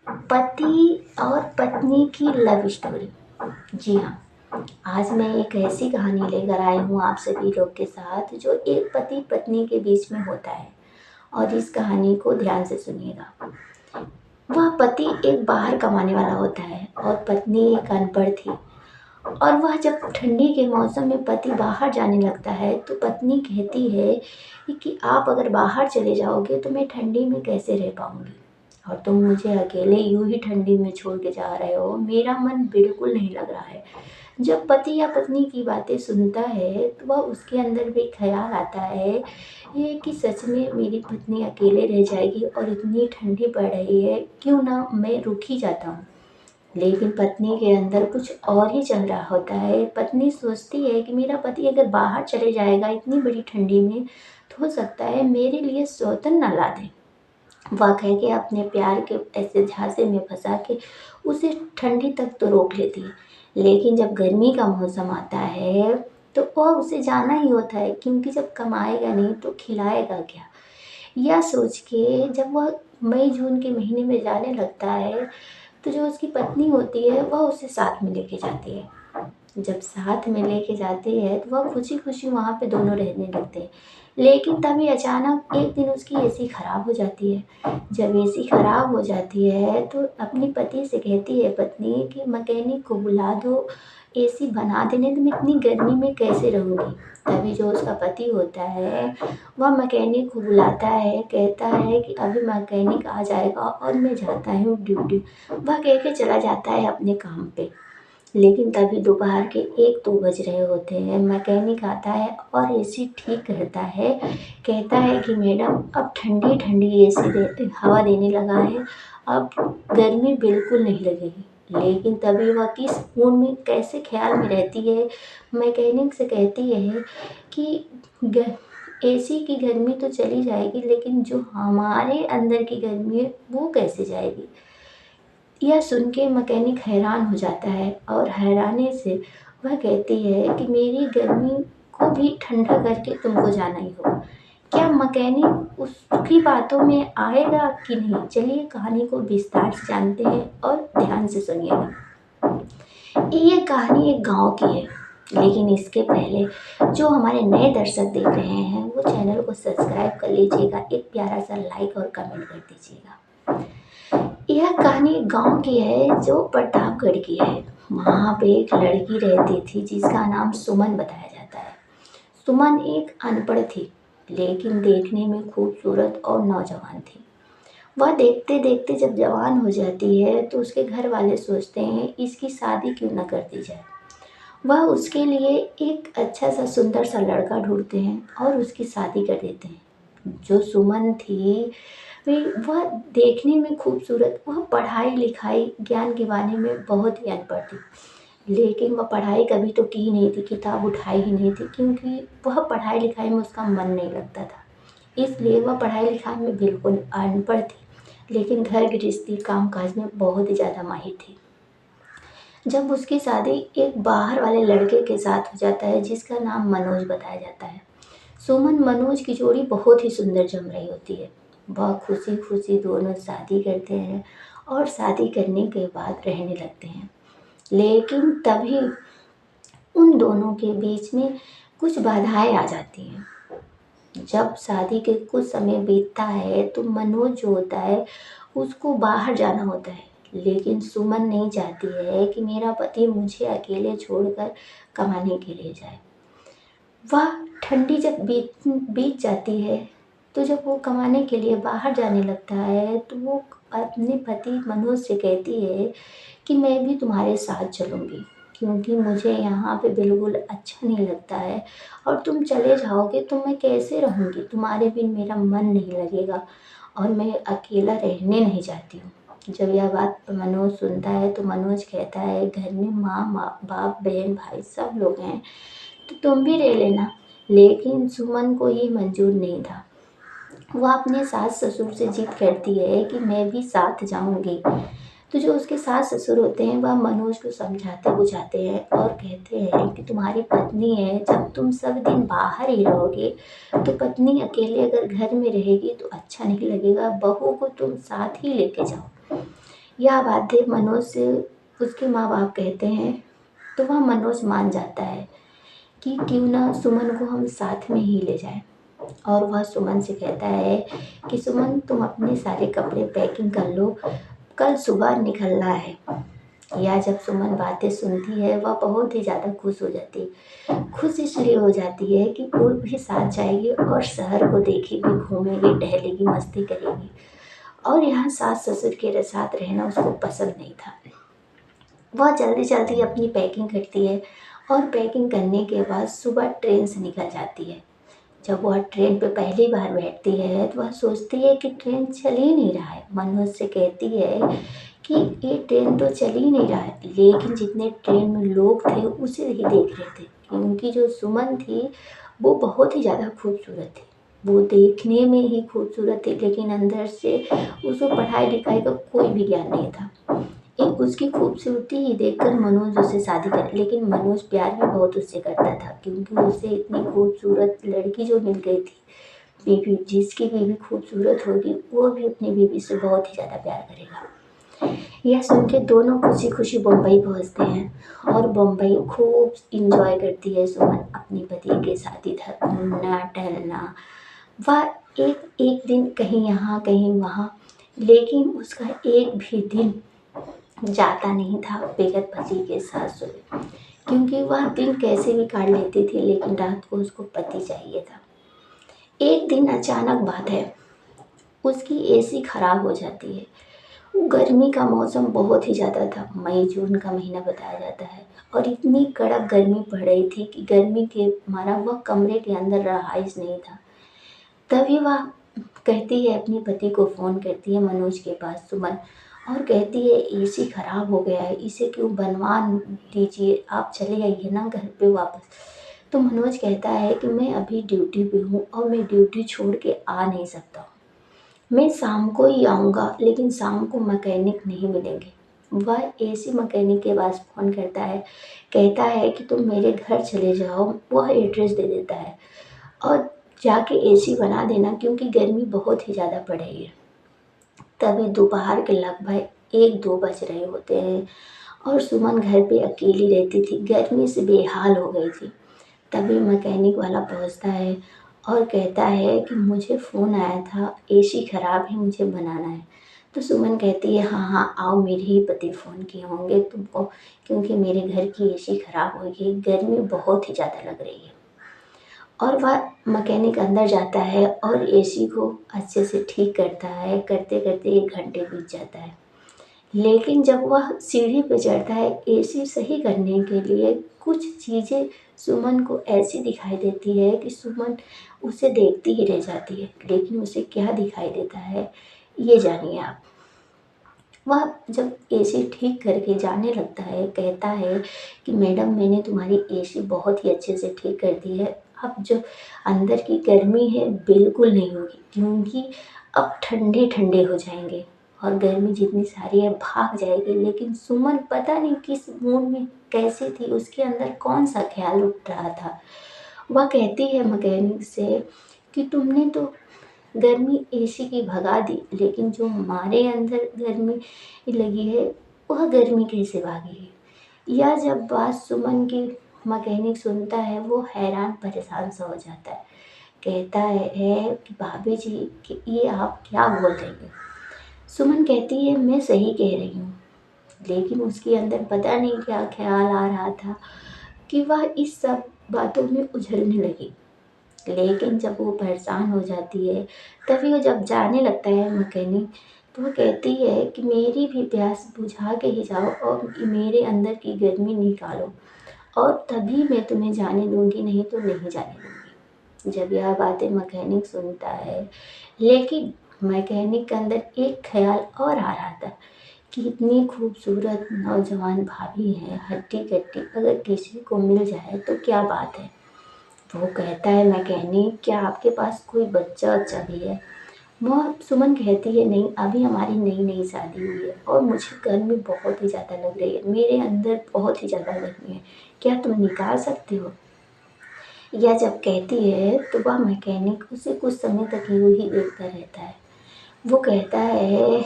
पति और पत्नी की लव स्टोरी। जी हाँ, आज मैं एक ऐसी कहानी लेकर आई हूँ आप सभी लोग के साथ जो एक पति पत्नी के बीच में होता है। और इस कहानी को ध्यान से सुनिएगा। वह पति एक बाहर कमाने वाला होता है और पत्नी एक अनपढ़ थी। और वह जब ठंडी के मौसम में पति बाहर जाने लगता है तो पत्नी कहती है कि आप अगर बाहर चले जाओगे तो मैं ठंडी में कैसे रह पाऊंगी, और तुम मुझे अकेले यूं ही ठंडी में छोड़ के जा रहे हो, मेरा मन बिल्कुल नहीं लग रहा है। जब पति या पत्नी की बातें सुनता है तो वह उसके अंदर भी ख्याल आता है ये कि सच में मेरी पत्नी अकेले रह जाएगी और इतनी ठंडी पड़ रही है, क्यों ना मैं रुक ही जाता हूँ। लेकिन पत्नी के अंदर कुछ और ही चल रहा होता है। पत्नी सोचती है कि मेरा पति अगर बाहर चले जाएगा इतनी बड़ी ठंडी में तो हो सकता है मेरे लिए सौतन ना ला दे। वह कह के अपने प्यार के ऐसे झांसे में फंसा के उसे ठंडी तक तो रोक लेती है। लेकिन जब गर्मी का मौसम आता है तो वह उसे जाना ही होता है, क्योंकि जब कमाएगा नहीं तो खिलाएगा क्या। यह सोच के जब वह मई जून के महीने में जाने लगता है तो जो उसकी पत्नी होती है वह उसे साथ में लेके जाती है। जब साथ में लेके जाती है तो वह खुशी खुशी वहाँ पे दोनों रहने लगते हैं। लेकिन तभी अचानक एक दिन उसकी एसी खराब हो जाती है। जब एसी खराब हो जाती है तो अपनी पति से कहती है पत्नी कि मैकेनिक को बुला दो, एसी बना देने, तो मैं इतनी गर्मी में कैसे रहूँगी। तभी जो उसका पति होता है वह मैकेनिक को बुलाता है, कहता है कि अभी मैकेनिक आ जाएगा और मैं जाता हूँ ड्यूटी। वह कह के चला जाता है अपने काम पे। लेकिन तभी दोपहर के 1-2 बज रहे होते हैं। मैकेनिक आता है और एसी ठीक करता है। कहता है कि मैडम अब ठंडी ठंडी एसी दे हवा देने लगा है, अब गर्मी बिल्कुल नहीं लगेगी। लेकिन तभी वह किस मूड में कैसे ख्याल में रहती है, मैकेनिक से कहती है कि एसी की गर्मी तो चली जाएगी लेकिन जो हमारे अंदर की गर्मी है वो कैसे जाएगी। यह सुन के मैकेनिक हैरान हो जाता है और हैरानी से वह कहती है कि मेरी गर्मी को भी ठंडा करके तुमको जाना ही होगा। क्या मैकेनिक उसकी बातों में आएगा कि नहीं, चलिए कहानी को विस्तार से जानते हैं और ध्यान से सुनिएगा। ये कहानी एक गांव की है, लेकिन इसके पहले जो हमारे नए दर्शक देख रहे हैं वो चैनल को सब्सक्राइब कर लीजिएगा, एक प्यारा सा लाइक और कमेंट कर दीजिएगा। यह कहानी गांव की है जो प्रतापगढ़ की है। वहाँ पे एक लड़की रहती थी जिसका नाम सुमन बताया जाता है। सुमन एक अनपढ़ थी लेकिन देखने में खूबसूरत और नौजवान थी। वह देखते देखते जब जवान हो जाती है तो उसके घर वाले सोचते हैं इसकी शादी क्यों न कर दी जाए। वह उसके लिए एक अच्छा सा सुंदर सा लड़का ढूंढते हैं और उसकी शादी कर देते हैं। जो सुमन थी वह देखने में खूबसूरत, वह पढ़ाई लिखाई ज्ञान के बारे में बहुत ही अनपढ़ थी। लेकिन वह पढ़ाई कभी तो की ही नहीं थी, किताब उठाई ही नहीं थी, क्योंकि वह पढ़ाई लिखाई में उसका मन नहीं लगता था। इसलिए वह पढ़ाई लिखाई में बिल्कुल अनपढ़ थी, लेकिन घर गृहस्थी काम काज में बहुत ही ज़्यादा माहिर थी। जब उसकी शादी एक बाहर वाले लड़के के साथ हो जाता है जिसका नाम मनोज बताया जाता है। सुमन मनोज की जोड़ी बहुत ही सुंदर जम रही होती है। वह खुशी खुशी दोनों शादी करते हैं और शादी करने के बाद रहने लगते हैं। लेकिन तभी उन दोनों के बीच में कुछ बाधाएं आ जाती हैं। जब शादी के कुछ समय बीतता है तो मनोज जो होता है उसको बाहर जाना होता है, लेकिन सुमन नहीं चाहती है कि मेरा पति मुझे अकेले छोड़कर कमाने के लिए जाए। वह ठंडी जब बीत बीत जाती है तो जब वो कमाने के लिए बाहर जाने लगता है तो वो अपने पति मनोज से कहती है कि मैं भी तुम्हारे साथ चलूँगी, क्योंकि मुझे यहाँ पे बिल्कुल अच्छा नहीं लगता है और तुम चले जाओगे तो मैं कैसे रहूँगी, तुम्हारे बिन मेरा मन नहीं लगेगा और मैं अकेला रहने नहीं चाहती हूँ। जब यह बात मनोज सुनता है तो मनोज कहता है घर में माँ बाप बहन भाई सब लोग हैं तो तुम भी रह लेना। लेकिन सुमन को ये मंजूर नहीं था। वह अपने सास ससुर से जिद करती है कि मैं भी साथ जाऊंगी। तो जो उसके सास ससुर होते हैं वह मनोज को समझाते बुझाते हैं और कहते हैं कि तुम्हारी पत्नी है, जब तुम सब दिन बाहर ही रहोगे तो पत्नी अकेले अगर घर में रहेगी तो अच्छा नहीं लगेगा, बहू को तुम साथ ही लेके जाओ। यह बातें मनोज से उसके माँ बाप कहते हैं तो वह मनोज मान जाता है कि क्यों ना सुमन को हम साथ में ही ले जाएं। और वह सुमन से कहता है कि सुमन तुम अपने सारे कपड़े पैकिंग कर लो, कल सुबह निकलना है। या जब सुमन बातें सुनती है वह बहुत ही ज़्यादा खुश हो जाती है। खुश इसलिए हो जाती है कि वो भी साथ जाएगी और शहर को देखेगी, घूमेगी, टहलेगी, मस्ती करेगी। और यहाँ सास ससुर के साथ रहना उसको पसंद नहीं था। वह जल्दी जल्दी अपनी पैकिंग करती है और पैकिंग करने के बाद सुबह ट्रेन से निकल जाती है। जब वह ट्रेन पे पहली बार बैठती है तो वह सोचती है कि ट्रेन चल ही नहीं रहा है। मनोज से कहती है कि ये ट्रेन तो चल ही नहीं रहा है, लेकिन जितने ट्रेन में लोग थे उसे ही देख रहे थे, क्योंकि जो सुमन थी वो बहुत ही ज़्यादा खूबसूरत थी। वो देखने में ही खूबसूरत थी, लेकिन अंदर से उसको पढ़ाई लिखाई का कोई भी ज्ञान नहीं था। एक उसकी खूबसूरती ही देखकर मनोज उससे शादी करे, लेकिन मनोज प्यार भी बहुत उससे करता था, क्योंकि उसे इतनी खूबसूरत लड़की जो मिल गई थी। बीवी, जिसकी बीवी खूबसूरत होगी वो भी अपनी बीवी से बहुत ही ज़्यादा प्यार करेगा। यह सुन के दोनों खुशी खुशी बम्बई पहुंचते हैं और बम्बई खूब इंजॉय करती है सुमन अपने पति के साथ, इधर घूमना टहलना। वह एक एक दिन कहीं यहाँ कहीं वहाँ, लेकिन उसका एक भी दिन जाता नहीं था बेगत पति के साथ सोए, क्योंकि वह दिन कैसे भी काट लेती थी, लेकिन रात को उसको पति चाहिए था। एक दिन अचानक बात है, उसकी एसी खराब हो जाती है। गर्मी का मौसम बहुत ही ज़्यादा था, मई जून का महीना बताया जाता है, और इतनी कड़क गर्मी पड़ रही थी कि गर्मी के मारा वह कमरे के अंदर रहाइश नहीं था। तभी वह कहती है, अपने पति को फ़ोन करती है मनोज के पास सुमन, और कहती है एसी ख़राब हो गया है, इसे क्यों बनवा दीजिए, आप चले आइए ना घर पे वापस। तो मनोज कहता है कि मैं अभी ड्यूटी पे हूँ और मैं ड्यूटी छोड़ के आ नहीं सकता हूँ, मैं शाम को ही आऊँगा, लेकिन शाम को मैकेनिक नहीं मिलेंगे। वह एसी मैकेनिक के पास फ़ोन करता है, कहता है कि तुम मेरे घर चले जाओ, वह एड्रेस दे देता है, और जाके एसी बना देना, क्योंकि गर्मी बहुत ही ज़्यादा पड़ रही है। तभी दोपहर के लगभग 1-2 बज रहे होते हैं और सुमन घर पे अकेली रहती थी, गर्मी से बेहाल हो गई थी। तभी मैकेनिक वाला पहुंचता है और कहता है कि मुझे फ़ोन आया था, एसी ख़राब है, मुझे बनाना है। तो सुमन कहती है हाँ हाँ आओ, मेरे ही पति फ़ोन किए होंगे तुमको, क्योंकि मेरे घर की एसी ख़राब हो गई, गर्मी बहुत ही ज़्यादा लग रही है। और वह मैकेनिक अंदर जाता है और एसी को अच्छे से ठीक करता है। करते करते 1 घंटे बीत जाता है, लेकिन जब वह सीढ़ी पे चढ़ता है एसी सही करने के लिए, कुछ चीज़ें सुमन को ऐसी दिखाई देती है कि सुमन उसे देखती ही रह जाती है। लेकिन उसे क्या दिखाई देता है ये जानिए आप। वह जब एसी ठीक करके जाने लगता है, कहता है कि मैडम मैंने तुम्हारी एसी बहुत ही अच्छे से ठीक कर दी है, अब जो अंदर की गर्मी है बिल्कुल नहीं होगी, क्योंकि अब ठंडे ठंडे हो जाएंगे और गर्मी जितनी सारी है भाग जाएगी। लेकिन सुमन पता नहीं किस मूड में कैसी थी, उसके अंदर कौन सा ख्याल उठ रहा था। वह कहती है मैकेनिक से कि तुमने तो गर्मी एसी की भगा दी, लेकिन जो हमारे अंदर गर्मी लगी है वह गर्मी कैसे भागेगी। यह जब बात सुमन की मैकेनिक सुनता है वो हैरान परेशान सा हो जाता है। कहता है कि भाभी जी कि ये आप क्या बोल रही हो। सुमन कहती है मैं सही कह रही हूँ, लेकिन उसके अंदर पता नहीं क्या ख्याल आ रहा था कि वह इस सब बातों में उलझने लगी। लेकिन जब वो परेशान हो जाती है, तभी वो जब जाने लगता है मैकेनिक, तो वो कहती है कि मेरी भी प्यास बुझा के ही जाओ और मेरे अंदर की गर्मी निकालो, और तभी मैं तुम्हें जाने दूंगी, नहीं तो नहीं जाने दूंगी। जब यह बातें मैकेनिक सुनता है, लेकिन मैकेनिक के अंदर एक ख्याल और आ रहा था कि इतनी खूबसूरत नौजवान भाभी है, हट्टी कट्टी, अगर किसी को मिल जाए तो क्या बात है। वो कहता है मैकेनिक क्या आपके पास कोई बच्चा वच्चा भी है। वह सुमन कहती है नहीं, अभी हमारी नई नई शादी हुई है और मुझे गर्मी बहुत ही ज़्यादा लग रही है, मेरे अंदर बहुत ही ज़्यादा गर्मी है, क्या तुम निकाल सकते हो। यह जब कहती है तो वह मैकेनिक उसे कुछ समय तक यूँ ही देखता रहता है। वो कहता है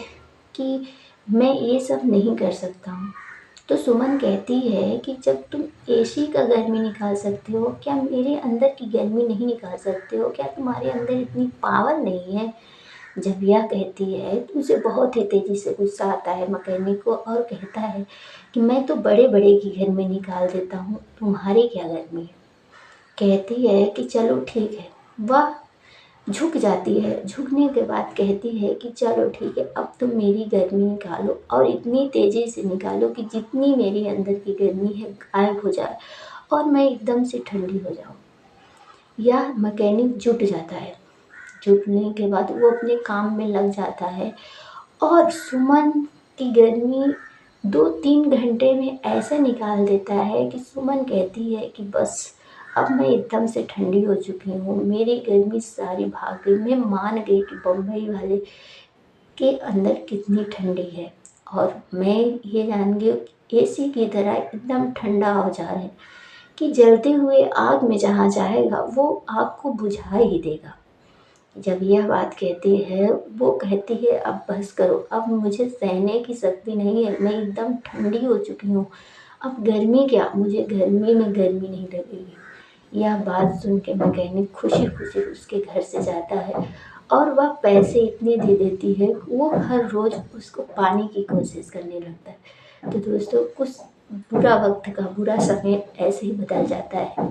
कि मैं ये सब नहीं कर सकता हूँ। तो सुमन कहती है कि जब तुम एसी का गर्मी निकाल सकते हो, क्या मेरे अंदर की गर्मी नहीं निकाल सकते हो? क्या तुम्हारे अंदर इतनी पावर नहीं है? जब यह कहती है तो उसे बहुत ही तेज़ी से गुस्सा आता है मैकेनिक को, और कहता है कि मैं तो बड़े बड़े की गर्मी निकाल देता हूँ, तुम्हारी क्या गर्मी है? कहती है कि चलो ठीक है। वह झुक जाती है, झुकने के बाद कहती है कि चलो ठीक है, अब तुम मेरी गर्मी निकालो और इतनी तेज़ी से निकालो कि जितनी मेरे अंदर की गर्मी है गायब हो जाए और मैं एकदम से ठंडी हो जाऊँ। यह मैकेनिक जुट जाता है। जुटने के बाद वो अपने काम में लग जाता है और सुमन की गर्मी 2-3 घंटे में ऐसे निकाल देता है कि सुमन कहती है कि बस अब मैं एकदम से ठंडी हो चुकी हूँ, मेरी गर्मी सारी भाग गई। मैं मान गई कि बम्बई वाले के अंदर कितनी ठंडी है, और मैं ये जान गई एसी की तरह एकदम ठंडा हो जा रहा है कि जलते हुए आग में जहाँ जाएगा वो आग को बुझा ही देगा। जब यह बात कहती है, वो कहती है अब बस करो, अब मुझे सहने की शक्ति नहीं है, मैं एकदम ठंडी हो चुकी हूँ, अब गर्मी क्या, मुझे गर्मी में गर्मी नहीं लगेगी। यह बात सुन के मैकेनिक खुशी खुशी उसके घर से जाता है और वह पैसे इतने दे देती है कि वो हर रोज़ उसको पाने की कोशिश करने लगता है। तो दोस्तों, कुछ बुरा वक्त का बुरा समय ऐसे ही बदल जाता है।